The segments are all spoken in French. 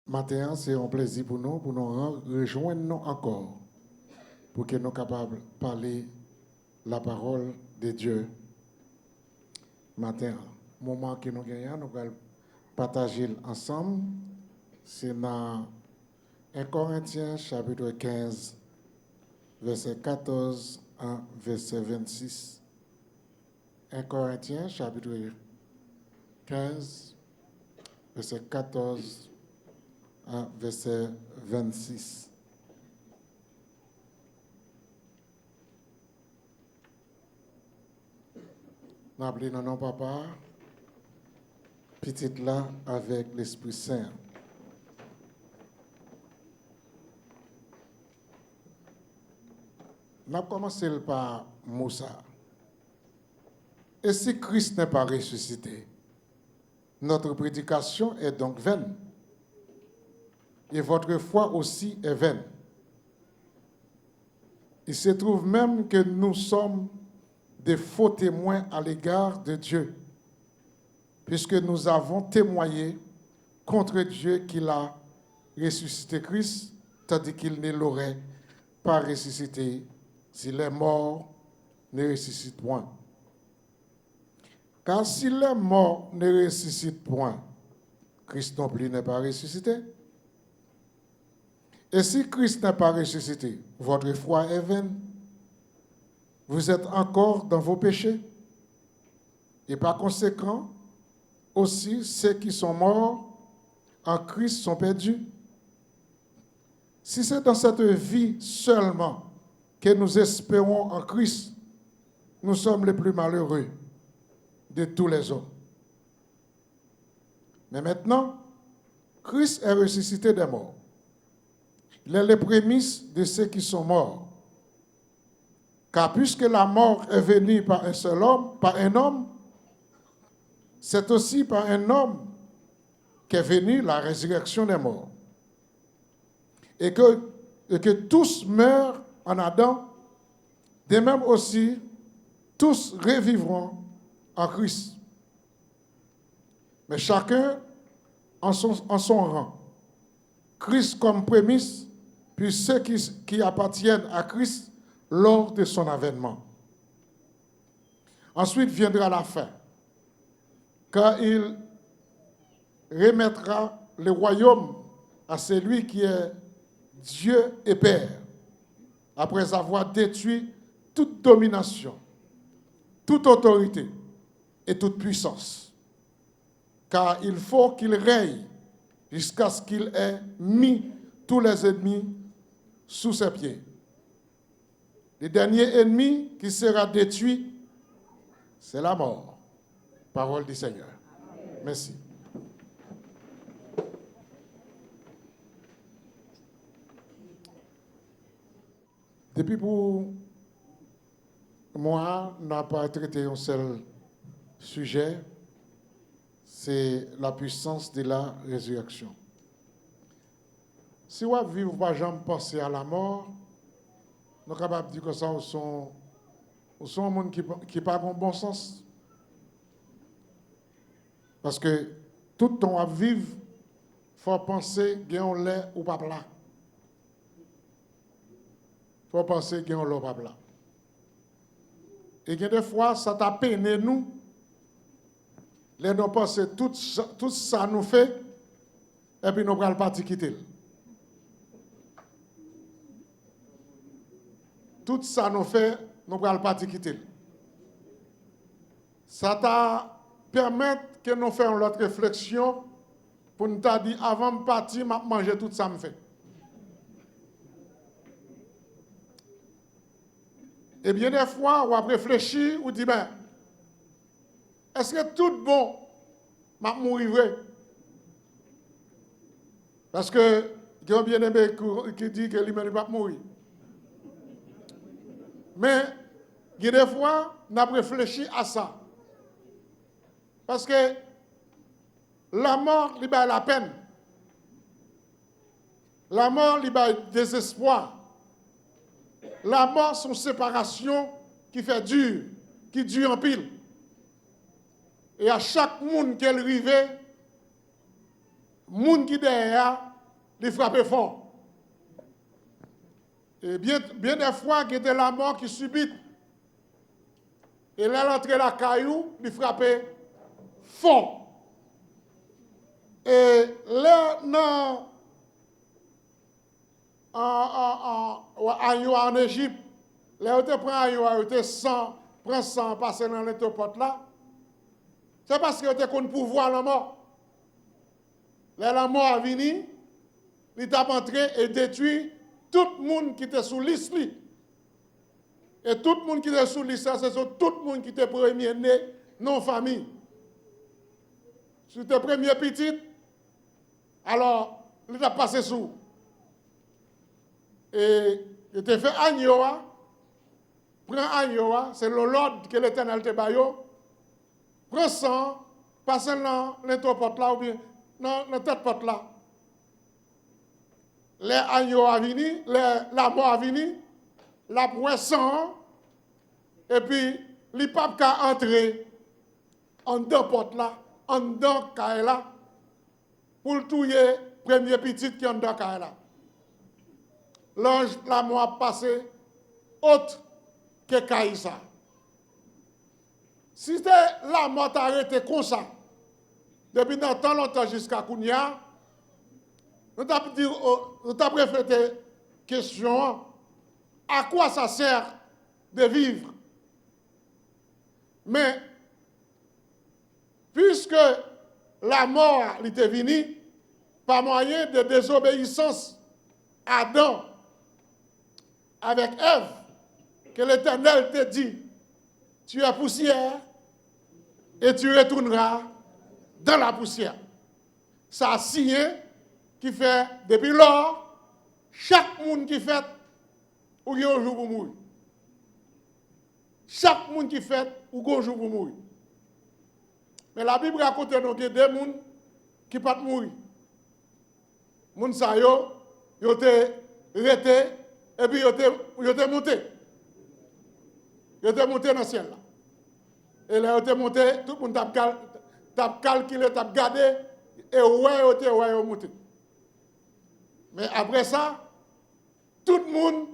Matin, c'est un plaisir pour nous rejoindre nous encore, pour que nous soyons capables de parler la parole de Dieu. Matin, moment que nous gagnons, nous allons partager ensemble. C'est dans 1 Corinthiens chapitre 15, verset 14 à verset 26. 1 Corinthiens chapitre 15, verset 14 à verset 26. Nous appelons notre nom papa, petite là avec l'Esprit Saint. Nous avons commencé par Moussa. Et si Christ n'est pas ressuscité, notre prédication est donc vaine. Et votre foi aussi est vaine. Il se trouve même que nous sommes des faux témoins à l'égard de Dieu, puisque nous avons témoigné contre Dieu qu'il a ressuscité Christ, tandis qu'il ne l'aurait pas ressuscité si les morts ne ressuscitent point. Car si les morts ne ressuscitent point, Christ non plus n'est pas ressuscité. Et si Christ n'est pas ressuscité, votre foi est vaine. Vous êtes encore dans vos péchés. Et par conséquent, aussi ceux qui sont morts en Christ sont perdus. Si c'est dans cette vie seulement que nous espérons en Christ, nous sommes les plus malheureux de tous les hommes. Mais maintenant, Christ est ressuscité des morts. Il est les prémices de ceux qui sont morts. Car puisque la mort est venue par un seul homme, par un homme, c'est aussi par un homme qu'est venue la résurrection des morts. Et que tous meurent en Adam, de même aussi, tous revivront en Christ. Mais chacun en son rang. Christ comme prémisse, puis ceux qui appartiennent à Christ lors de son avènement. Ensuite viendra la fin, car il remettra le royaume à celui qui est Dieu et Père, après avoir détruit toute domination, toute autorité et toute puissance. Car il faut qu'il règne jusqu'à ce qu'il ait mis tous les ennemis sous ses pieds. Le dernier ennemi qui sera détruit, c'est la mort. Parole du Seigneur. Merci. Depuis pour moi, on n'a pas traité un seul sujet, c'est la puissance de la résurrection. Si vous vivez pas jamais penser à la mort, nous sommes capables de dire que ça, nous sommes un monde qui n'a pas de bon sens. Parce que tout le temps à vivre, il faut penser qu'il y a un lait ou pas là. Il faut penser qu'il y a un lait ou pas là. Et des fois, ça t'a peiné nous. Les nous penser tout ça nous fait, et puis nous allons partir quitter. Tout ça nous fait, nous allons partir quitter. Ça t'a permis que nous fassions notre réflexion pour nous dire avant de partir, je manger tout ça me fait. Et bien des fois, on va réfléchir, on dit, ben, est-ce que tout bon, je mourrai? Parce que, il y a un bien-aimé qui dit que lui-même ne va pas mourir. Mais, il y a des fois, on a réfléchi à ça. Parce que la mort libère la peine. La mort libère le désespoir. La mort, c'est une séparation qui fait dur, qui dure en pile. Et à chaque monde qu'elle arrive, monde qui derrière, il frappait fort. Et bien des fois, il y a la mort qui subit. Et là, l'entrée la caillou, il frappait fort. Et là, non, en Égypte, là, on prend on prend 100, passer dans l'étopote là. C'est parce que on qu'on pouvoir la mort. Là, la mort a venu, il t'a entré et détruit tout le monde qui était sous liste. Et tout le monde qui était sous liste, c'est tout le monde qui était premier né, non famille. Si tu es premier petit, alors, il t'a passé sous. Et il t'a fait agneau, prends agneau, c'est l'ordre que l'Éternel te baille. Prends sang, passe dans l'entrepôt là ou bien dans la tête porte là. Les agneaux a venu, la mort a venu, la poisson, et puis les papes qui entrer en deux portes là, en deux cailles là, pour le tuer premier petit qui est en deux cailles là. L'ange, la mort a passé autre que caille ça. Si la mort arrêté comme ça, depuis tant longtemps jusqu'à Kounia, nous avons réfléchi question à quoi ça sert de vivre. Mais, puisque la mort était venue par moyen de désobéissance à Adam avec Ève, que l'Éternel te dit, tu es poussière et tu retourneras dans la poussière. Ça a signé qui fait, depuis lors, chaque monde qui fait, ou il y a un jour pour mourir. Chaque monde qui fait, ou il y a un jour pour mourir. Mais la Bible raconte donc des gens qui ne peuvent pas mourir. Les gens, ils ont été arrêtés et puis ils ont été montés. Ils ont été montés dans le ciel. Et là, ils ont été montés, tout le monde a calculé, a gardé, et ouais, ils ont monté. Mais après ça, tout le monde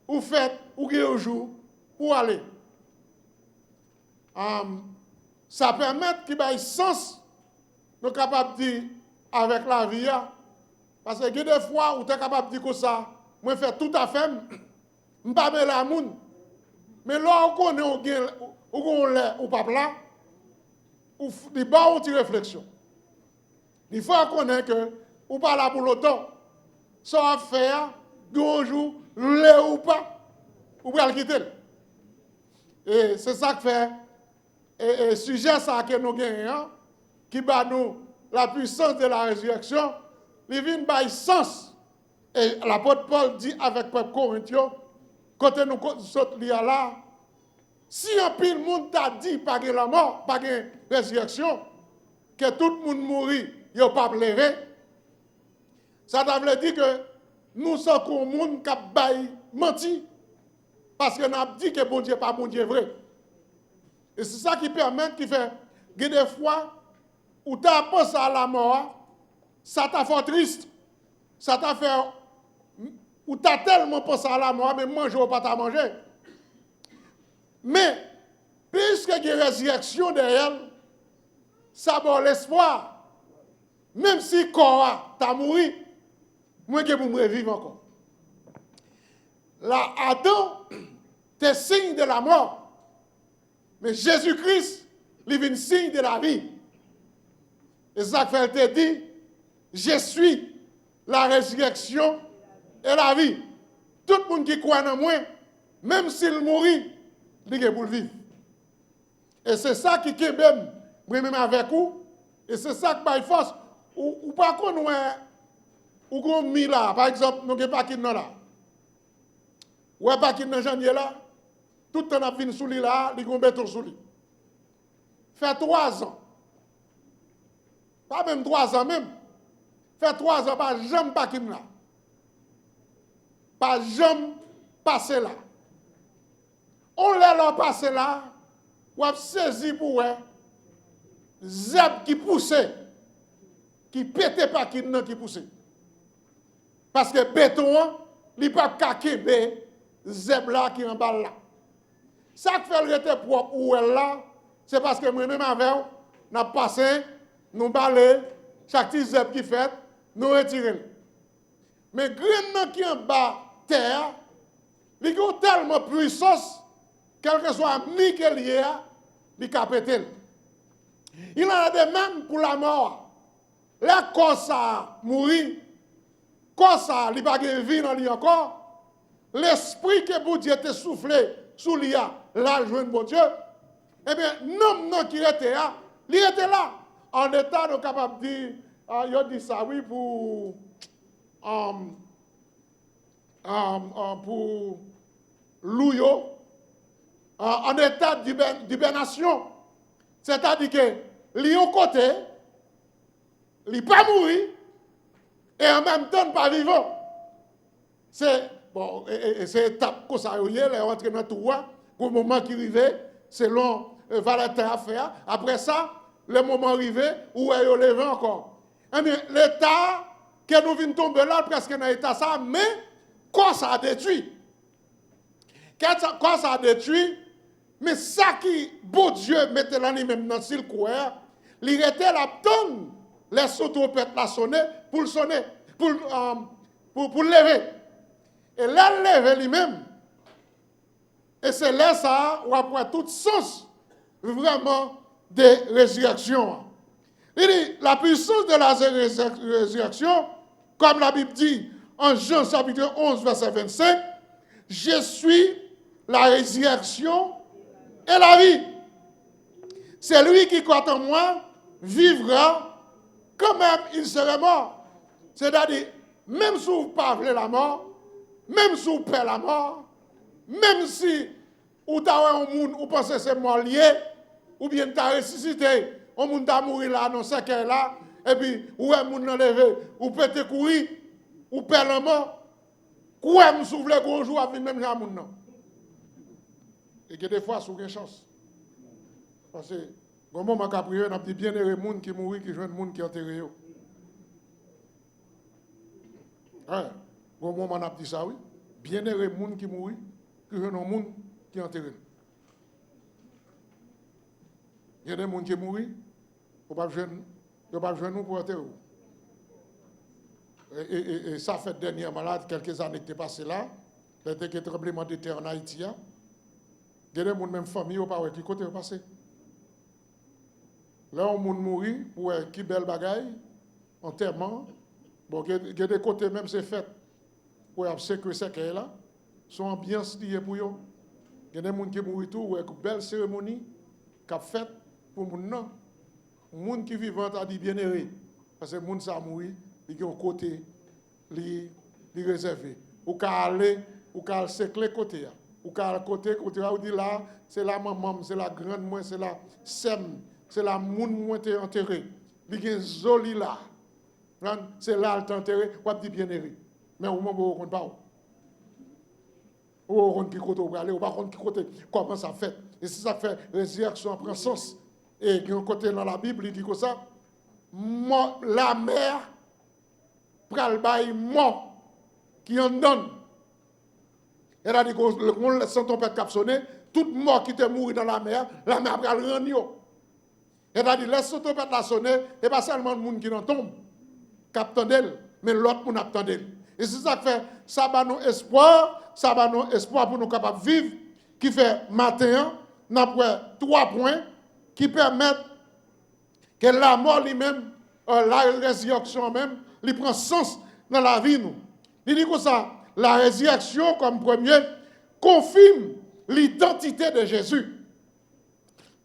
ou fait ou qui au jour pour aller. Ça permet qu'il y ait sens, nous sommes capables de dire avec la vie. Parce que des fois, où tu es capable de dire que ça, moi, je fais tout à fait, je ne suis pas la moun. Mais là, on connaît ou pas là, il faut une réflexion. Il faut connaître que ou pas là pour longtemps. Ça va faire, un jour, le ou pas, ou pas le quitter. Et c'est ça que fait, et sujet ça que nous gagnons, qui bat nous la puissance de la résurrection, il vient par sens. Et l'apôtre Paul dit avec le peuple corinthien, quand nous sommes là, si un pile monde t'a dit pas que la mort, pas que résurrection, que tout le monde mourit, il n'y a pas pleuré, ça veut dire que nous sommes un monde qui a menti, parce que nous avons dit que bon Dieu pas bon Dieu vrai. Et c'est ça qui permet, qui fait, que des fois, où tu as pensé à la mort, ça t'a fait triste, ça t'a fait, où tu as tellement pensé à la mort, mais manger ou pas t'as mangé. Mais, puisqu'il y a une résurrection derrière, ça donne l'espoir. Même si le corps t'a mouru, moi je peux vivre encore. Là, Adam, c'est signe de la mort. Mais Jésus-Christ, il est un signe de la vie. Et ça fait te dit, je suis la résurrection et la vie. Tout le monde qui croit en moi, même s'il mourit, il est pour vivre. Et c'est ça qui est même avec vous. Et c'est ça qui est force. Ou pas qu'on ou mis là, par exemple, nous n'avons pas qui là. Ou pas qui dans janvier là. Tout le temps, on a fini sous lui là, il y a un béton sous lui. Fait 3 ans. Pas même 3 ans même. Fait 3 ans, pas jamais pas qui là. Pas jamais passé là. On l'a passé là, ou a saisi pour eux, zèbre qui poussait, qui pétait pas qui poussait. Parce que béton, il ne peut pas kebe zeb là qui en bas là. Ça qui fait le rete propre ou là, c'est parce que moi-même avec, nous avons passé, nous balé, chaque petit zeb qui fait, nous retirons. Mais grain qui en bas terre, il a tellement puissance, quel que soit mi qu'il y a, il a pété. Il en a de même pour la mort. Là, quand ça mourit, quand ça, il n'y a pas de vie dans lui encore, l'esprit que bon Dieu était soufflé sous lui, là, le joint de bon Dieu, eh bien, non qui était là, il était là. En état, nous sommes capables de dire, il dit ça, oui, pour Louyo, en état d'hibernation. C'est-à-dire que, lui au côté, il n'est pas mourir, et en même temps, pas vivant. C'est bon, c'est étape que ça y est, les rentrer dans tout pour le moment qui arrive, selon Valentin a fait. Après ça, le moment arrivé, où est levé encore. Eh bien, l'état que nous venons tomber là, presque dans l'état ça, mais quoi ça a détruit? Quoi ça a détruit? Mais ça qui, bon Dieu, mettait là même dans le coureur, il était la tonne, les sautopettes la sonner, pour le sonner, pour lever. Et là, lever lui-même. Et c'est là ça, où après tout sens, vraiment, de résurrection. Il dit, la puissance de la résurrection, comme la Bible dit en Jean chapitre 11, verset 25, je suis la résurrection et la vie. C'est lui qui croit en moi, vivra, quand même il serait mort. C'est-à-dire, même si vous parlez la mort, même si vous perdez la mort, même si vous avez un monde, vous pensez que c'est mort lié, ou bien tu as ressuscité, un monde a mouru là, non c'est qu'elle là, et puis, ou un monde enlevé, ou peut-être courir, ou perdre la mort, ou un souffle qu'on joue avec même un monde. Et que des fois, c'est une chance. Parce que, au moment où on a prié, on a dit bien les gens qui mourent, qui jouent les gens qui ont enterré. Au moment où on a dit ça, oui. Bien les gens qui mourent, qui jouent les gens qui ont enterré. Il y a des gens qui mourent, on ne pas jouer nous pour enterrer. Et ça fait dernièrement, là, quelques années que tu es passé là, dès que le tremblement de terre en Haïti, il y a des gens, même famille, qui côté passé. Là, on mourit pour qui belle bagaille, enterrement. Bon, il y a des côtés même c'est fait pour sécuriser ce qu'il y a là. Son ambiance liée pour eux. Il y a des gens qui mourent tout, une belle cérémonie qu'a fait pour les gens. Les gens qui vivent a dit bien aimé. Parce que les gens qui mourent, ils ont un côté réservé. Ou qu'à aller, ou qu'à sécler côté. Ou qu'à côté, où dit là, c'est la maman, c'est la grande, moi, c'est la sème. C'est la moun moins enterré. Il y a joli là. C'est là le enterré, ou dit bien aimé. Mais au moment où on ne pas. Ou on qui côté ou aller, ou pas qui côté comment ça fait. Et si ça fait résurrection prend sens. Et il y a un côté dans la Bible, il dit comme ça, la mère pral bay mort qui en donne. Elle a dit qu'on laisse son tempête capsonner, toute mort qui te mourit dans la mer pral rendre yo. Elle a dit, laisse son tempête la sonner, et pas seulement le monde qui en tombe, captant d'elle, mais l'autre monde attend d'elle. Et c'est ça qui fait, ça va nous espoir pour nous capables de vivre, qui fait matin, nous avons 3 points qui permettent que la mort lui-même, la résurrection même, lui prend sens dans la vie. Nous. Il dit que ça, la résurrection comme premier confirme l'identité de Jésus.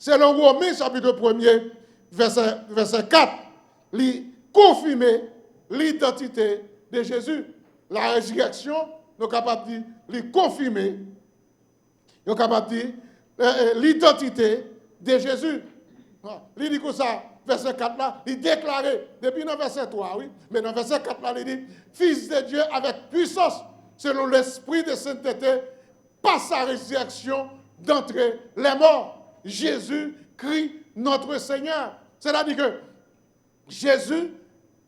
C'est le Romains chapitre 1er, verset 4, il confirme l'identité de Jésus. La résurrection, nous sommes capables de dire, il confirmer, nous sommes capables de dire l'identité de Jésus. Il dit que ça, verset 4 là, il déclare, depuis dans verset 3, oui, mais dans verset 4 là, il dit, Fils de Dieu avec puissance, selon l'esprit de sainteté, par sa résurrection d'entrer les morts. Jésus-Christ, notre Seigneur. C'est-à-dire que Jésus,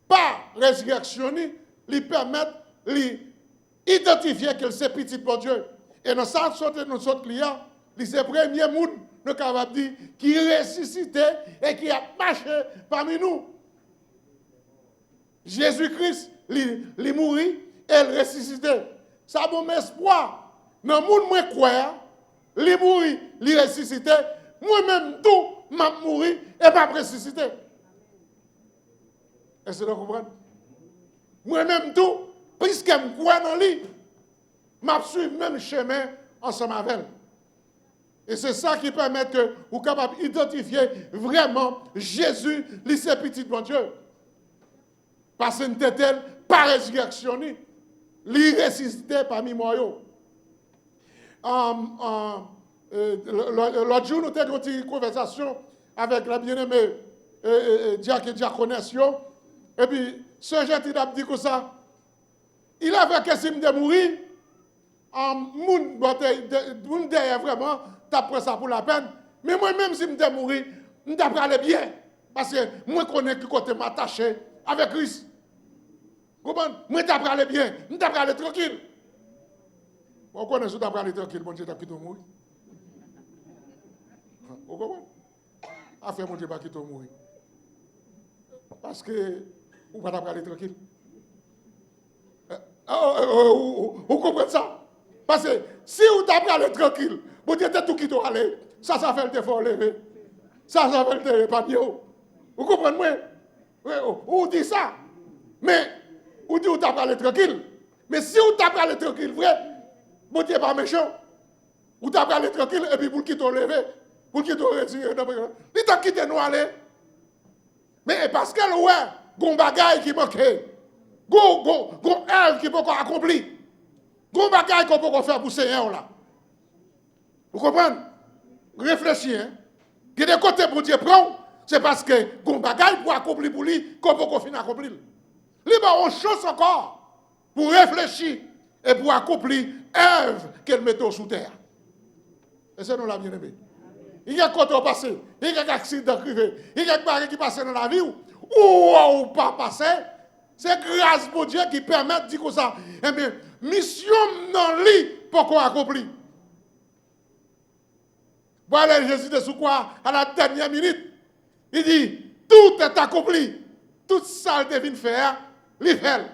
par résurrection, lui permet identifier que c'est petit pour Dieu. Et dans ça, nous autres clients, c'est le premier monde, nous capable dire, qui ressuscité et qui a marché parmi nous. Jésus-Christ, il mourit et il ressuscité. Ça bon espoir. Dans le monde, moi, crois, il mourit, il ressuscité. Moi-même, tout, m'a mouru et pas ressuscité. Est-ce que vous comprenez? Moi-même, tout, puisque je crois dans lui, je suis le même chemin ensemble avec elle. Et c'est ça qui permet que vous soyez capable d'identifier vraiment Jésus, lui, c'est petit bon Dieu. Parce que nous sommes pas résurrection, lui ressuscité parmi moi. L'autre jour, nous avons eu une conversation avec la bien-aimée diacre et diaconesse. Et puis, ce gentil a dit comme ça. Il avait question de mourir. Moun derrière vraiment, t'as pris ça pour la peine. Mais moi-même, si je me mourir, je vais aller bien. Parce que moi, je connais que côté m'attacher avec Christ. Vous comprenez? Moi, je vais aller bien. Je vais aller tranquille. Vous connaissez que je vais aller tranquille, mon Dieu, tu as quitté mourir. Vous comprenez? Affaire, mon Dieu, pas quitter mourir. Parce que vous ne pouvez pas aller tranquille. Vous comprenez ça? Parce que si vous tapez aller tranquille, vous dites tout qui doit aller, ça fait le défaut lever. Ça fait le défaut pas bien. Vous comprenez moi? Vous dites ça. Mais vous dites vous tapez aller tranquille. Mais si vous tapez aller tranquille, vrai, vous dites pas méchant. Vous tapez aller tranquille et puis vous quittez lever, vous quittez retirer. Il t'a quitté nous aller. Mais parce que ouais, gon bagaille qui manque. Gon œuvre qui peut accomplir. Gon bagaille qu'on peut faire pour Seigneur là. Vous comprenez? Réfléchissez. Hein? Que des côtés pour Dieu prend, c'est parce que gon bagaille pour accomplir pour lui qu'on peut finir accomplir. Libre on chance encore pour réfléchir et pour accomplir œuvre qu'elle met sous terre. Et c'est nous la bien-aimée. Il y a côté au passé, il y a des accidents privés, il y a des barrières qui passent dans la vie ou pas passer. C'est grâce pour Dieu qui permet de dire comme ça. Eh bien, mission dans lui pour qu'on accomplit. Voilà, Jésus de sous quoi à la dernière minute. Il dit, tout est accompli. Tout ça que devine faire, il fait.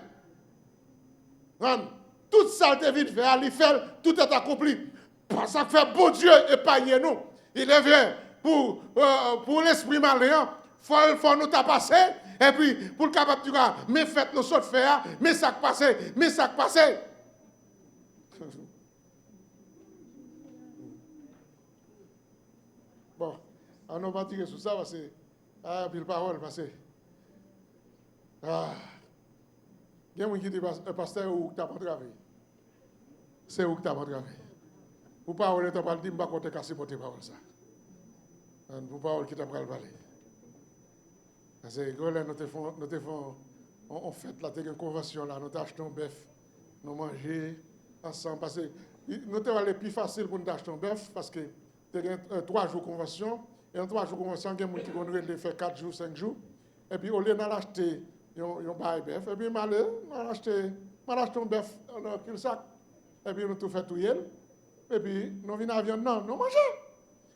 Tout ça que devine faire, il fait, tout est accompli. Parce que fait bon Dieu épargner nous. Il est vrai, pour l'esprit malin, il faut nous passer. Et puis, pour le capable de dire, mais faites nos choses faire, mais ça passe, mais ça passe. Bon, on va pas dire sur ça parce que, puis le parole, parce que, il y a un qui dit, pasteur, où tu n'as pas travaillé. C'est où tu n'as pas travaillé. Pour parole, tu n'as pas dit, je ne vais pas casser pour tes paroles. Pour parole qui t'a pas parlé. Parce que on fait là, une convention là, nous achetons un bœuf, nous mangeons ensemble. Parce que nous avons les plus facile pour nous acheter un bœuf parce que tu as 3 jours de convention. Et en 3 jours de convention, il y a des gens qui vont faire 4 jours, 5 jours. Et puis, au lieu d'acheter un bœuf, et puis, on a acheté un bœuf dans le sac. Et puis, nous tout fait tout yel. Et puis, nous venons à la viande, non, nous mangeons.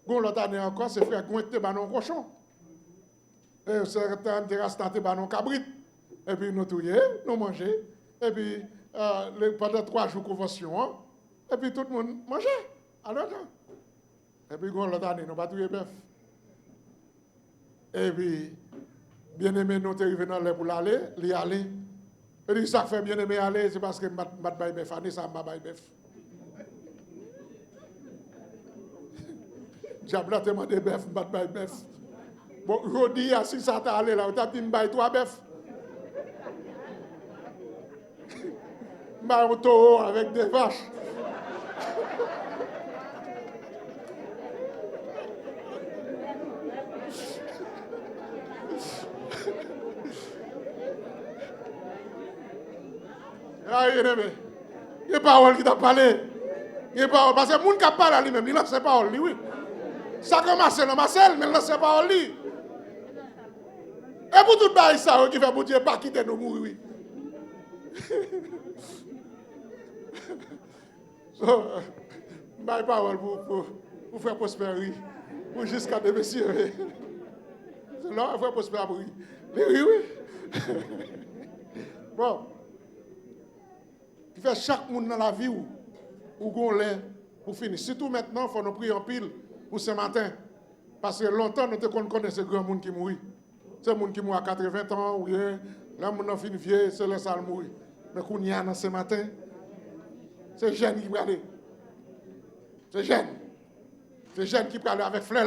Bon, l'autre année encore, c'est frère Gouette, un cochon. Et certains terrasses dans cabrit. Et puis nous touillons, nous mangeons. Et puis pendant 3 jours de convention, et puis tout le monde mangeait. Alors, et puis l'autre année, nous pas touillé bœuf. Et puis, bien aimé, nous sommes arrivés dans l'air pour l'aller, l'y aller. Et puis ça fait bien aimé aller, c'est parce que je ne vais pas bœuf, année ça ne va pas bœuf. J'ai demandé bœuf, je ne vais pas bœuf. Bon, je dis, si ça t'a allé là, tu as dit, je vais 3 bœufs. Je vais un taureau avec des vaches. Ah, il y a des paroles qui t'a parlé. Il y a des paroles. Parce que les gens qui parlent à lui-même, il lance ses paroles, oui. Ça commence dans Marcel, mais il lance ses paroles, lui. Et pour tout le monde, ça, qui fait pour Dieu, pas quitter nous mourir, oui. So, ma parole pour faire prospérer. Pour jusqu'à des messieurs. C'est là, faire prospérer. Oui. Bon. Il fait chaque monde dans la vie où on l'est pour finir. Surtout maintenant, il faut nous prier en pile pour ce matin. Parce que longtemps, nous connaissons ce grand monde qui mourit. C'est le monde qui mourit à 80 ans, ou rien. Là, on a fini vieux, c'est le sale mourir. Mais qu'on y a dans ce matin, c'est jeune qui va aller. C'est jeune. C'est jeune qui peut aller avec flèche.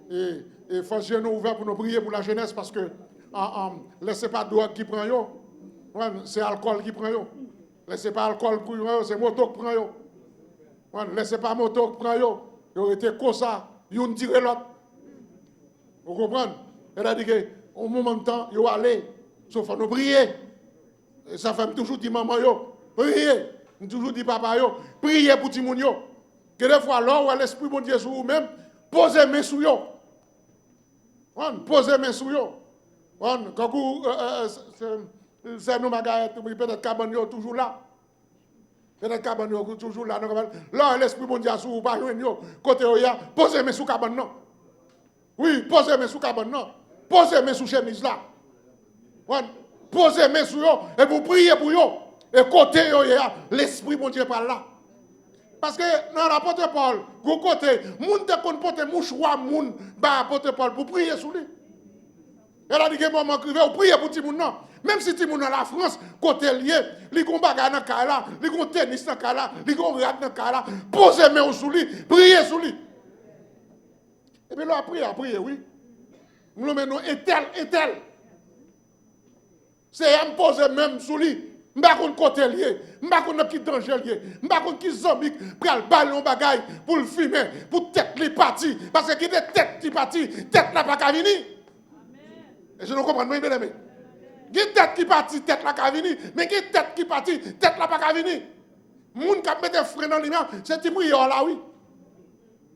Et il faut que nous ouverts pour nous prier pour la jeunesse parce que laissez pas drogue qui prend yo. C'est alcool qui prend yo. Laissez pas alcool pour yo, c'est moto qui prend yo. Laissez pas moto qui prend yo. Yo été comme ça, yon tire l'autre. Vous comprenez? C'est-à-dire qu'au moment de temps, yo aller, sauf faut nous prier. Et ça fait toujours dire maman yo, priez. Toujours dire papa yo, priez pour ti moun yo. Que des fois là où l'esprit bon Dieu sur vous même, posez main sur yo. Posez main sur yo. Quand vous c'est nous bagaille peut-être cabane yo toujours là. Peut-être cabane yo toujours là. Là l'esprit bon Dieu sur vous pas joindre yo. Côté yo ya, posez main sur cabane non. Oui, posez main sur cabane non. Posez main sur chemise là. Posez main sur yo et vous priez pour yo. Et côté yo ya, l'esprit bon Dieu par là. Parce que dans l'apôtre Paul, vous côté, moun te kon porte mouchoir moun ba apôtre Paul pour prier sur lui. Elle a dit que moment crivé ou prier pour ti moun non. Même si ti moun dans la France, côté lié, li gon bagarre dans ka là, li gon tennis dans ka là, li gon rat dans ka là, posez main sur lui, priez sur lui. Et puis là prier oui. Nous mettons et tel. C'est à me poser même sur lui. M'pa kon côté lié, m'pa kon qui danger lié, m'pa kon qui zombie pral ballon bagaille pour le fumer, pour tête li parti parce que qui des tête qui parti, tête là pas ka vini. Et je ne comprends pas bien aimé. Qui tête qui parti, tête là ka vini, mais qui tête qui parti, tête là pas ka vini. Moun ka mette frein dans lumière, c'est ti prière là oui.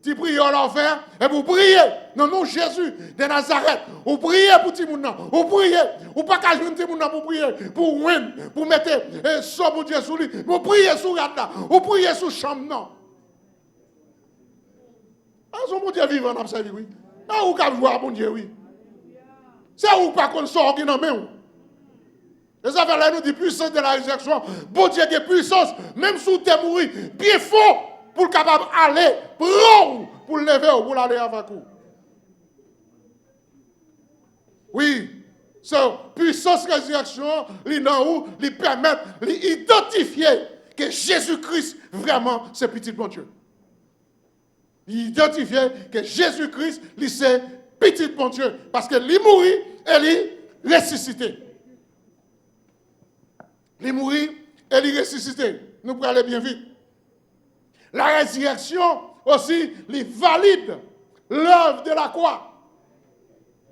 Ti prière là faire et vous priez non non Jésus de Nazareth. Vous priez pour ti moun nan, vous priez, ou pas ka joindre ti moun nan pour prier, pour mettre so pour Dieu sur lui. Vous priez sur rat là, vous priez sur chambre non. Ah son bon Dieu vivant n'a servi oui. Ah ou ka voir bon Dieu oui. C'est ou pas qu'on sort qui nan main. Et ça fait là nous dit puissance de la résurrection. Bon Dieu qui puissance même sous te mourir, bien fort pour capable aller pour lever ou pour aller avec vous. Oui, c'est puissance résurrection, li nan ou, li permet, li identifier que Jésus-Christ vraiment c'est petit bon Dieu. Identifier que Jésus-Christ li c'est petit bon Dieu parce que li mourit et li ressuscité. Li mourit et li ressuscité. Nous pourrons aller bien vite. La résurrection aussi, il valide l'œuvre de la croix.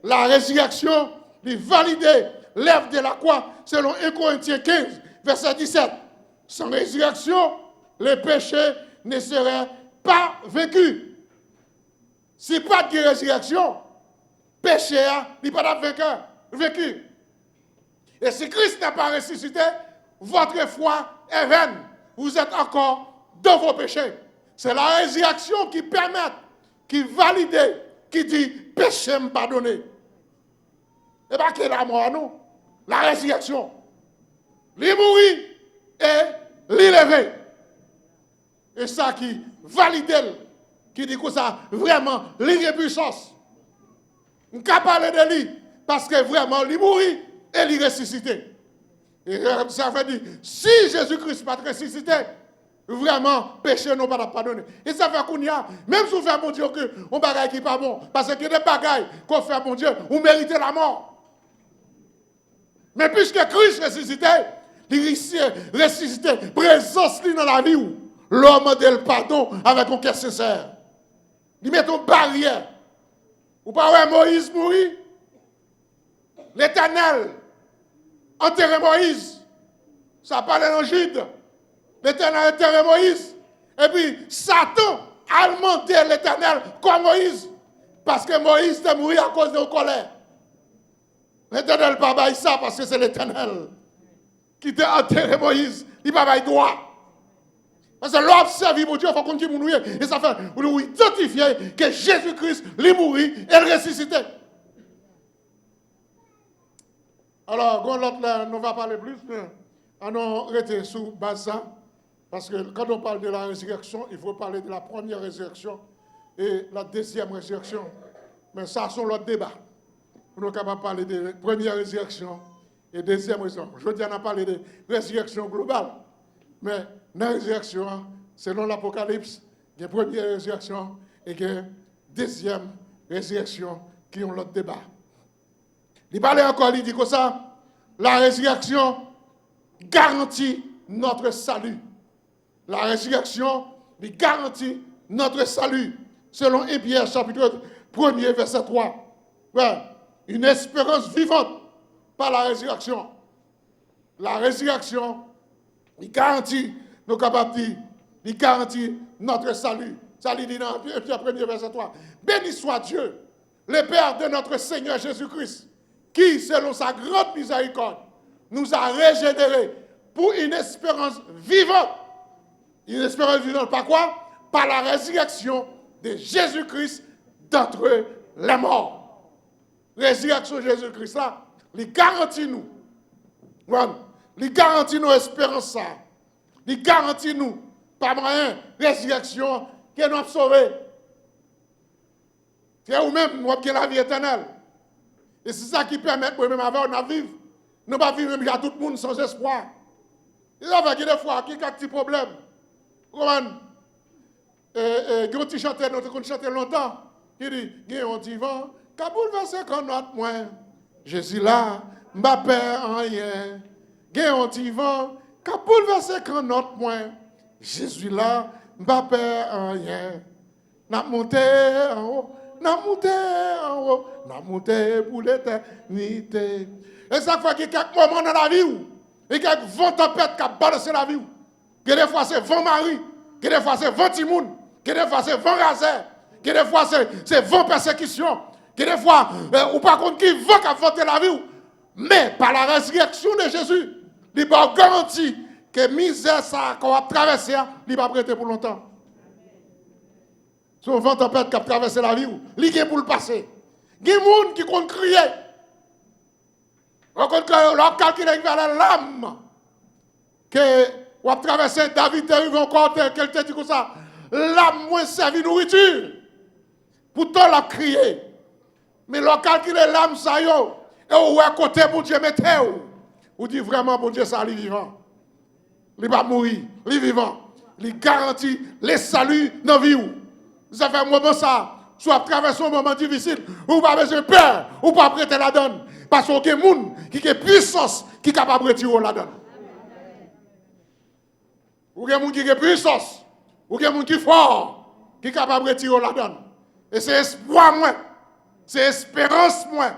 La résurrection, il valide l'œuvre de la croix selon 1 Corinthiens 15, verset 17. Sans résurrection, les péchés ne seraient pas vaincus. Si pas de résurrection, péché n'est pas vaincu. Et si Christ n'a pas ressuscité, votre foi est vaine. Vous êtes encore dans vos péchés. C'est la résurrection qui permet, qui valide, qui dit péché me pardonné. Et pas que la mort, non. La résurrection. Lui mourir et lui lever. Et ça qui valide, qui dit que ça vraiment lui puissance. On peut parler de lui parce que vraiment lui mourir et lui ressusciter. Et ça veut dire, si Jésus-Christ n'a pas ressuscité, vraiment, péché n'a pas pardonné. Et ça fait qu'on y a, même si on fait mon Dieu que on bagaille qui pas bon, parce que des bagailles qu'on fait mon Dieu, on mérite la mort. Mais puisque Christ ressuscité, il ressuscité, présence dans la vie où l'homme de le pardon avec un cœur sincère. Il met une barrière. Ou pas Moïse mourir. L'Éternel enterré Moïse. Ça parle dans Jude. L'Éternel enterré Moïse. Et puis Satan a demandé l'Éternel comme Moïse. Parce que Moïse est mort à cause de la colère. L'Éternel n'a pas baillé ça parce que c'est l'Éternel. qui était enterré Moïse, il n'a pas eu droit. Parce que l'homme servi pour Dieu, il faut qu'on dise mourir. Et ça fait pour identifier que Jésus-Christ, il mourit et il ressuscité. Alors, l'autre là, on va parler plus, mais on a arrêté sous base ça. Parce que quand on parle de la résurrection, il faut parler de la première résurrection et la deuxième résurrection. Mais ça, c'est l'autre débat. On est capable de parler de la première résurrection et deuxième résurrection. Je dis, on a parlé de résurrection globale. Mais dans la résurrection, selon l'Apocalypse, il y a une première résurrection et une deuxième résurrection qui ont l'autre débat. Il parle encore, il dit que ça, la résurrection garantit notre salut. La résurrection lui garantit notre salut. Selon 1 Pierre chapitre 1er verset 3. Ouais, une espérance vivante par la résurrection. La résurrection, il garantit nos capacités, il garantit notre salut. Ça lui dit dans 1 Pierre 1er verset 3. Béni soit Dieu, le Père de notre Seigneur Jésus-Christ, qui, selon sa grande miséricorde, nous a régénérés pour une espérance vivante. Une espérance vivante par quoi? Par la résurrection de Jésus-Christ d'entre les morts. Résurrection de Jésus-Christ, là, il garantit nous. Il garantit nos espérances, ça. Il garantit nous, par moyen, résurrection, qui nous a sauvés. C'est nous-mêmes, nous avons la vie éternelle. Et c'est ça qui permet que nous-mêmes à vivre. Nous ne pas vivre même à tout le monde sans espoir. Il y a des fois qui a des petits problèmes. Comment Gauti chantait, nous chantait longtemps. Il dit, il y a un divan, qui a bouleversé quand notre moins. Jésus là, m'a peur en rien. Il y a un divan, qui a bouleversé quand notre moins. Jésus là, m'a peur en rien. N'a monté en haut, n'a monté en haut, n'a monté pour l'éternité. Et ça fait qu'il y a quelques moments dans la vie où il y a quelques vents tempêtes qui ont balancé la vie. Que des fois c'est vent mari, que des fois c'est vent timoun, que des fois c'est vent raser, que des fois c'est vent persécution, que des fois, ou par contre qui vent qui a voté la vie. Mais par la résurrection de Jésus, il va garantir que misère ça qu'on a traversé, il va prêter pour longtemps. Son vent tempête qui a traversé la vie, il est pour le passer. Il y a des gens qui comptent crier. On compte calculer vers la lame que on a traversé David arrive encore qu'elle te dit comme ça l'âme moins servi nourriture pourtant l'a crié mais l'on calcule l'âme ça yo et on à côté pour Dieu mettre ou dit vraiment pour Dieu ça il vivant il va mourir il vivant il garantit les saluts dans vie ça fait un moment ça soit traverser un moment difficile ou pas besoin de peur ou pas prêter la donne parce qu'il y a des gens qui ont puissance qui est capable de retirer la donne. Ou il y a des gens qui ont puissance, ou il y a des gens qui sont forts, qui sont capables de retirer la donne. Et c'est espoir, moi, c'est espérance, moi,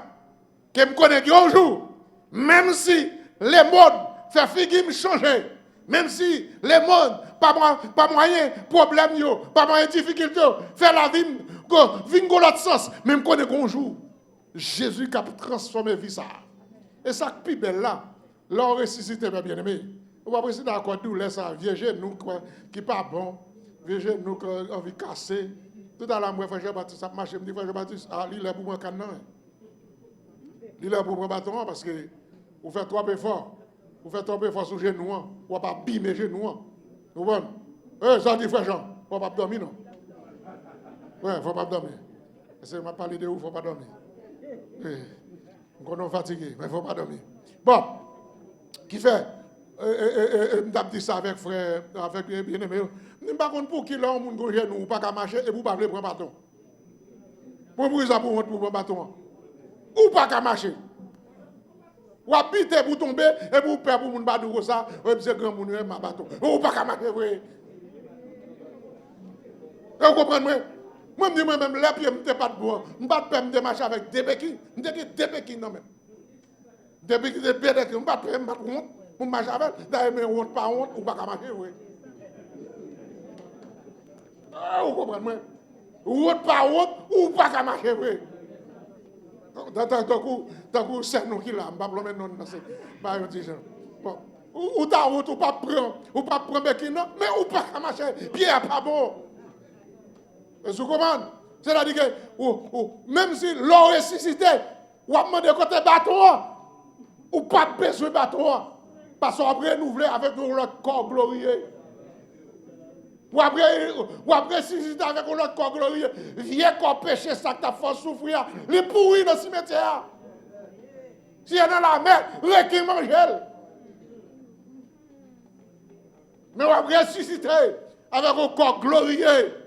que je connais un jour, même si les modes font figuer me changer, même si les modes, pas moyen, problème, pas moyen, difficulté, fait la vie, vingo l'autre sens, même je connais un jour, Jésus qui a transformé la vie ça. Et ça qui est plus belle là, l'on ressuscité, mes bien-aimés. On va préciser d'accord, nous laisse ça, vieux genou qui n'est pas bon, vieux genou qui a envie de casser. Tout à l'heure, moi, frère Jean-Baptiste, ça marche, je me dis, frère Jean-Baptiste, il est pour moi canon. Il est pour moi bâton parce que vous faites trop effort. Vous faites trop effort sur le genou, vous ne pas abîmer le genou. Vous voyez? Ça dit, frère Jean, il ne faut pas dormir, non? Oui, il ne faut pas dormir. C'est ma parler de où, il ne faut pas dormir. On est fatigué, mais il ne faut pas dormir. Bon, qui fait? Je dit ça avec frère, avec bien-aimé. Je ne sais pas pour qui là, on ne peut pas marcher et vous ne pouvez pas prendre bâton. Pour ça, pour prendre bâton. Ou pas marcher. Ou habiter pour tomber et pour perdre pour moun badou ça, c'est grand moun ma bâton. Ou pas marcher vrai. Vous comprenez? Moi je dis moi même les pieds me pas de bois. Je pas peur me marcher avec des béquilles. Je dis des béquilles non même. Des béquilles je pas peur me honte pour marcher avec d'ailleurs mais honte pas honte ou pas marcher vrai. Vous comprenez? Honte pas honte ou pas marcher vrai. Tant que c'est nous qui là, je ne sais pas non, c'est pas un petit gens. Bon, ou ta route, ou pas prendre Bekina, mais ou pas marcher, pied à pas bon. Vous comprenez? C'est-à-dire que, même si l'on ressuscité, ou a demandé côté bâton, ou pas besoin de bâton, parce qu'on va renouveler avec notre corps glorieux. Ou après ressusciter avec notre corps glorieux, vieux corps péché, ça que tu as fait souffrir, les pourris dans le cimetière. Si elle est dans la mer, qui mange elle. Mais on va ressusciter avec un corps glorieux.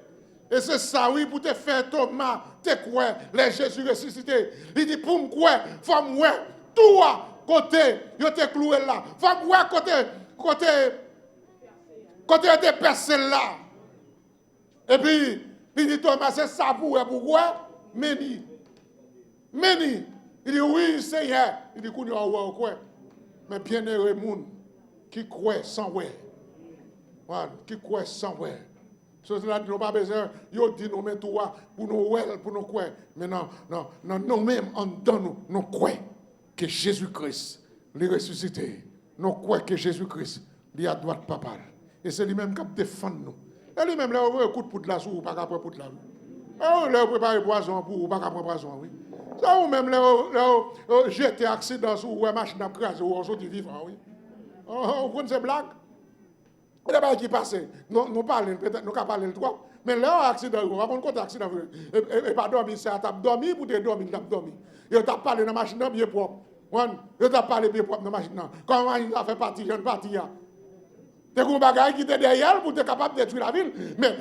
Et c'est ça, oui, pour te faire Thomas, te quoi, les Jésus ressuscité. Il dit, pour me quoi, faut moi, toi, côté, yo te cloué là. Faut moi, côté, il te percé là. Et puis, il dit, Thomas, c'est ça pourquoi? Meni. Il dit, oui, Seigneur. Il dit, qu'on y a quoi? Mais bien heureux, moun, qui croit sans ouais. Qui croit sans ouais. Cela dit, nous pas besoin, yo dit nous mettre toi pour nous ouais, pour nous quoi. Mais non, nous-mêmes, en dedans, nous croyons que Jésus-Christ, les ressuscité, nous croyons que Jésus-Christ, il est à droite papa. Et c'est lui-même qui défend nous. Et lui-même, là, on coup de poudre là, ou pas qu'après poudre là. Et là, on prépare poison pour, ou pas qu'après poison, oui. Ça, ou même, là, j'étais accident ou une machine à craser, ou on sortit vivant, oui. On connaît ces blagues? Il y a des qui passent. Nous parlons, peut-être, nous parlons le droit. Mais là, accident, on va prendre accident. Et pas dormir, c'est à dormir pour te dormir, tu dormir. Et tu as parlé dans la machine, bien propre. Et tu as parlé bien propre dans la machine. Comment il a fait partie, jeune partie. Tu as un bagage qui était derrière pour être capable de détruire la ville. Mais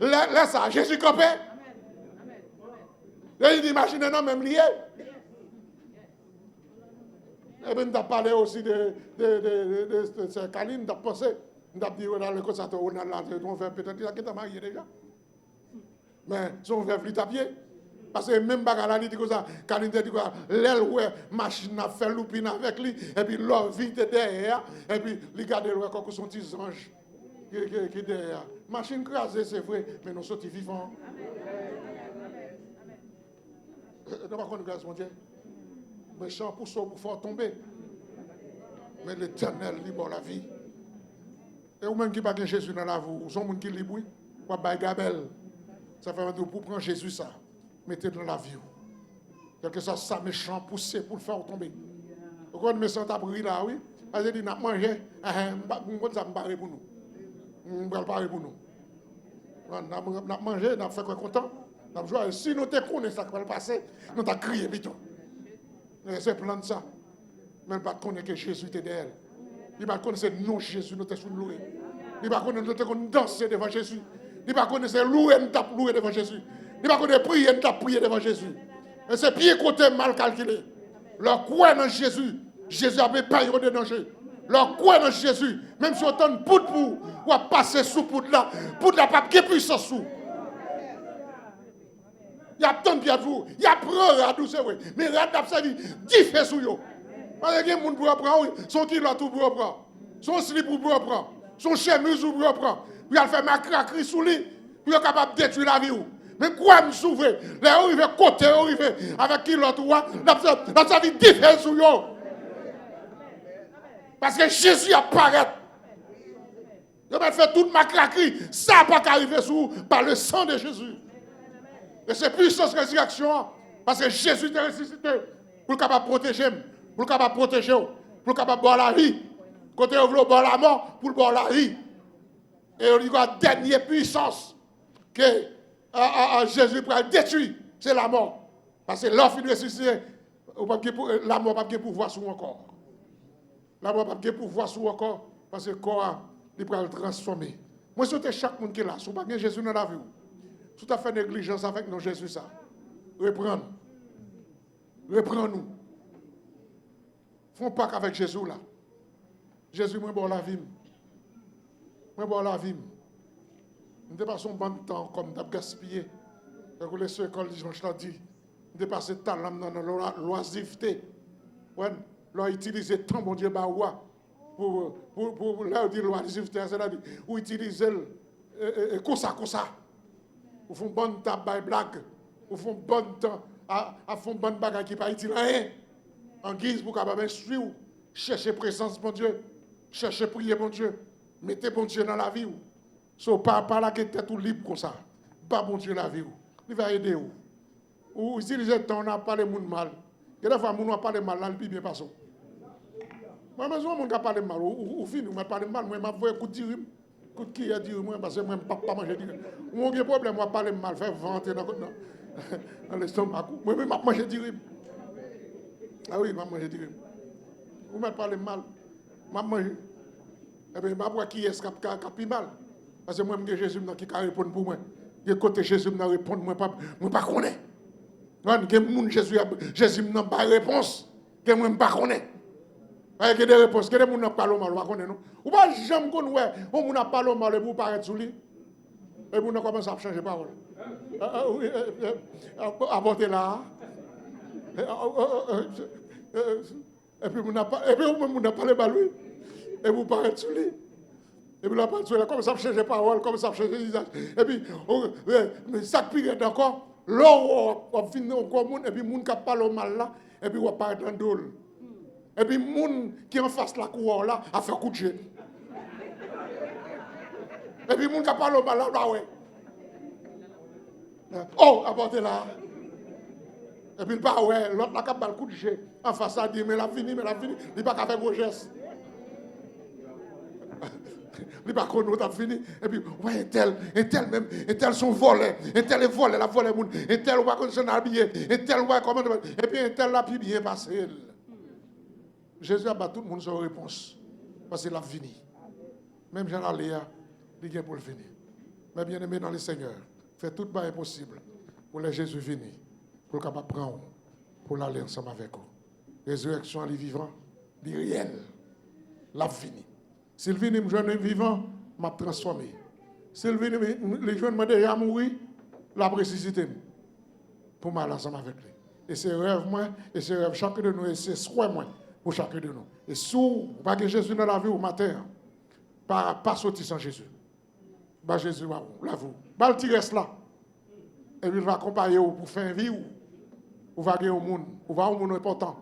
là, ça, Jésus campé. Et il dit, machine, non, même lié. Et puis, tu as parlé aussi de Kaline, tu as pensé. On a dit, on a le constateur, on a là, on fait peut-être qu'il est marié déjà. Mais si on fait plus tapier, parce que même bagarre, il dit que ça, quand il dit que l'aile, ouais, machine a fait loupine avec lui, et puis l'or vite derrière, et puis il garde le comme son petit ange qui est derrière. Machine crasée, c'est vrai, mais nous sommes vivants. Nous ne pas qu'on grâce, mon Dieu. Méchant pour ça, pour faire tomber. Mais l'Éternel libère la vie. Et ou même qui pas Jésus dans la vie, ou sont gens qui libre, ou pas Gabel. Ça fait pour prendre Jésus ça, mettez dans la vie. Quelque chose ça méchant poussé pour le faire tomber. Vous connaissez méchant abri là oui, parce que dit n'a manger, on ça me parler pour nous. On va parler pour nous. N'a manger, n'a fait quoi content. N'a joué si nous te connaissons ça qui va passer, nous t'a crié vite. C'est plein de ça. Mais pas connaître que Jésus était derrière. Il ne connaît pas non Jésus, nous sommes loués. Il ne connaît pas nous danser devant Jésus. Il ne connaît pas louer, nous louer devant Jésus. Il ne connaît pas prier, nous prier devant Jésus. Et c'est pied côté mal calculé. Leur quoi dans Jésus, Jésus avait pas eu de danger. Leur quoi dans Jésus, même si on tente poudre pour, ou passer sous poudre là pas de puissance sous. Il y a tant de bien pour vous. Il y a preuve à douce, mais il y a ça dit, 10 feux sous vous. Parce que les gens pour prendre, son kilo tout pour prendre, son slip pour prendre, son chemise pour prendre. Puis il fait ma craquerie sous lui, puis il est capable de détruire la vie. Mais quoi me sauver? Là où il fait côté, où il fait avec qui l'autre, dans sa vie différente sous vous. Parce que Jésus apparaît. Il va faire toute ma craquerie. Ça n'a pas arrivé sous par le sang de Jésus. Et c'est puissance résurrection. Parce que Jésus est ressuscité pour capable protéger. Pour capable protéger, pour capable boire la vie. Quand on veut boire la mort, pour boire la vie. Et on dit que la dernière puissance que Jésus pourra détruire, c'est la mort. Parce que l'offre de ressusciter, la mort n'a pas de pouvoir sur mon corps. La mort n'a pas de pouvoir sur mon corps, parce que le corps, il pourra le transformer. Moi, je souhaite chaque monde qui est là, si vous n'avez pas Jésus dans la vie, si vous avez fait négligence avec nous, Jésus, ça, reprends-nous. Font pas qu'avec Jésus là. Jésus, moi, bon la vie. Moi, bon la vie. Nous dépassons bon temps comme d'ab gaspillé. Quand les soeurs écoles, je l'ai dit, nous dépassons talent dans la loisiveté. Ouais, l'on utilise tant, mon Dieu, pour là, on dit loisiveté, c'est-à-dire, ou utiliser comme ça. Ou font bon temps, blague. Ou font bon temps, à font bonne bagarre qui pas utile rien. En guise pour capable instruire, chercher présence, mon Dieu. Cherchez prier bon Dieu. Mettez bon Dieu dans la vie. So, pas là que t'es tout libre comme ça. Pas bon Dieu dans la vie. Il va aider vous. Ou si les gens n'ont pas les gens mal. Et des fois, les gens n'ont pas les mal, là, le bien passé. Moi, je ne sais pas les mal. Ou fin, je ne pas les mal. Moi, je vais coup de dire. Coup de qui a dit, moi, parce que moi, je ne peux pas manger. Moi, j'ai un problème, moi, pas les mal. Faire vanter dans l'estomac. Moi, je vais manger du rime. Ah oui, je vais manger du rime. Vous ne pas les mal. Je vais manger. Eh bien, je vais voir qui est-ce qui a mal. Parce que moi, je Jésus qui répond pour moi. De côté Jésus m'a répondu, moi pas connais. Jésus n'a pas réponse, que moi pas connais. Il y a des réponses, que des gens n'ont pas mal, pas connais non. Ou pas jamais connais, on n'a pas mal et vous paraître sous lui. Et vous n'avez commencé à changer parole. Apportez là. Et puis vous n'avez pas les balles et vous paraître sous lui. Et puis là, comme ça change parole, comme ça change visage. Et puis, ça pire d'accord, l'or, on finit au commun, et puis, moun qui parle mal là, et puis, on parle dans l'eau. Et puis, moun qui en face la cour là, a fait coup de jet. Et puis, moun qui parle mal là, ouais. Oh, apportez là. Et puis, bah ouais, l'autre là, qui a le coup de jet. En face, ça dit, mais la fini, il n'a pas qu'à faire gros gestes. Il pas qu'on a fini et puis ouais un tel même un tel son volé un tel est volé la volé moun un tel va qu'on s'en habillé un tel va comment et puis un tel là puis bien passé. Jésus a battu tout le monde sans réponse parce qu'il a fini. Même Jean Aléa il vient pour le finir. Mais bien aimé dans le Seigneur, fait tout pas impossible pour les Jésus venir pour capable prendre pour l'aller ensemble avec vous. Résurrection les vivants, les réels, la fini. S'il vient me joindre vivant, m'a transformé. S'il vient les jeunes déjà mourir, la ressuscité pour m'aller ensemble avec lui. Et c'est rêve moi, et c'est rêve chacun de nous, et c'est souhait moi pour chacun de nous. Et si vous pas que Jésus dans la vie au matin, pas sortir sans Jésus. Bah Jésus va vous. Bah le petit reste là. Et puis il va accompagner vous pour faire vie ou va gagner au monde, ou va au monde important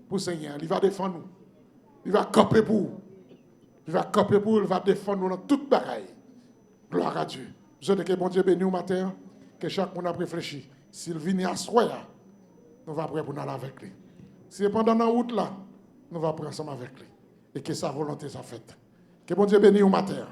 pour Seigneur. Il va défendre nous. Il va camper pour vous. Il va camper pour, il va défendre nous dans toute bagaille. Gloire à Dieu. Je souhaite que bon Dieu bénisse au matin, que chaque monde a réfléchi. S'il vient à soi, nous va prendre pour nous aller avec lui. Si pendant la route là, nous va prendre ensemble avec lui. Et que sa volonté soit faite. Que bon Dieu bénisse au matin.